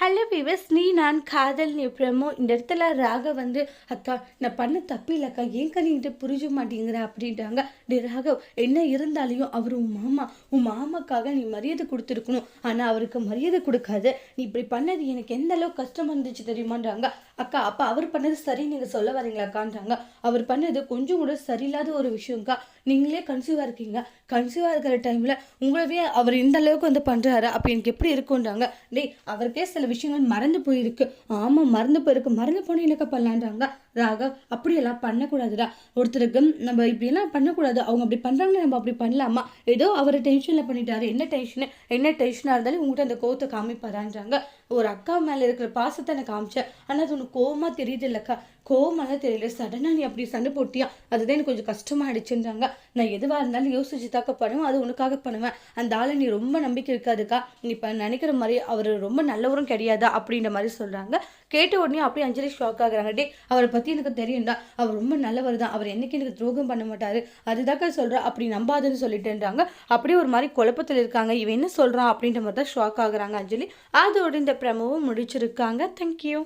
Hello விவஸ், நீ நான் காதல் நிப்ரமோ. இந்த இடத்துல ராகவ் வந்து, அக்கா நான் பண்ண தப்பு இல்லைக்கா, ஏன்க்கா நீங்கிட்ட புரிஞ்ச மாட்டேங்கிற அப்படின்ட்டாங்க. டே ராகவ், என்ன இருந்தாலையும் அவர் உன் மாமாக்காக நீ மரியாதை கொடுத்துருக்கணும். ஆனால் அவருக்கு மரியாதை கொடுக்காத. நீ இப்படி பண்ணது எனக்கு எந்த அளவுக்கு கஷ்டமாக இருந்துச்சு தெரியுமான்றாங்க. அக்கா அப்போ அவர் பண்ணது சரி நீங்கள் சொல்ல வரீங்களாக்கான்றாங்க. அவர் பண்ணது கொஞ்சம் கூட சரியில்லாத ஒரு விஷயம்க்கா. நீங்களே கன்சீவாக இருக்கீங்க. கன்சீவாக இருக்கிற டைமில் உங்களவே அவர் இந்த அளவுக்கு வந்து பண்ணுறாரு, அப்போ எனக்கு எப்படி இருக்குன்றாங்க. டேய், அவருக்கே சில விஷயங்கள் மறந்து போயிருக்கு. ஆமாம், மறந்து போயிருக்கு. மறந்து போன எனக்கு பண்ணலான்றாங்க. ராகவ், அப்படியெல்லாம் பண்ணக்கூடாதுடா. ஒருத்தருக்கு நம்ம இப்படியெல்லாம் பண்ணக்கூடாது. அவங்க அப்படி பண்ணுறாங்க, நம்ம அப்படி பண்ணலாமா? ஏதோ அவர் டென்ஷனில் பண்ணிட்டாரு. என்ன டென்ஷனாக இருந்தாலும் உங்கள்கிட்ட அந்த கோவத்தை காமிப்பாரான்றாங்க. ஒரு அக்கா மேலே இருக்கிற பாசத்தை நான் காமிச்சேன், ஆனால் அது உனக்கு கோவமாக தெரியுது இல்லைக்கா? கோவமாக தெரியல, சடனாக நீ அப்படி சண்டை போட்டியா, அதுதான் எனக்கு கொஞ்சம் கஷ்டமாயிடுச்சுன்றாங்க. நான் எதுவாக இருந்தாலும் யோசிச்சு தாக்க பண்ணுவேன், அது உனக்காக பண்ணுவேன். அந்த ஆளை நீ ரொம்ப நம்பிக்கை இருக்காதுக்கா. நீ இப்போ நினைக்கிற மாதிரி அவர் ரொம்ப நல்லவரும் கிடையாதா அப்படின்ற மாதிரி சொல்கிறாங்க. கேட்ட உடனே அப்படியே அஞ்சலி ஷாக் ஆகுறாங்க. டே, அவரை பற்றி எனக்கு தெரியும்டா, அவர் ரொம்ப நல்லவர் தான், அவர் என்னைக்கு எனக்கு துரோகம் பண்ண மாட்டார், அதுதாக்கா சொல்கிறேன், அப்படி நம்பாதுன்னு சொல்லிட்டுன்றாங்க. அப்படியே ஒரு மாதிரி குழப்பத்தில் இருக்காங்க. இவன் என்ன சொல்கிறான் அப்படின்ற மாதிரி தான் ஷாக் ஆகுறாங்க அஞ்சலி. அதோடு இந்த ப்ரமோவும் முடிச்சிருக்காங்க. தேங்க்யூ.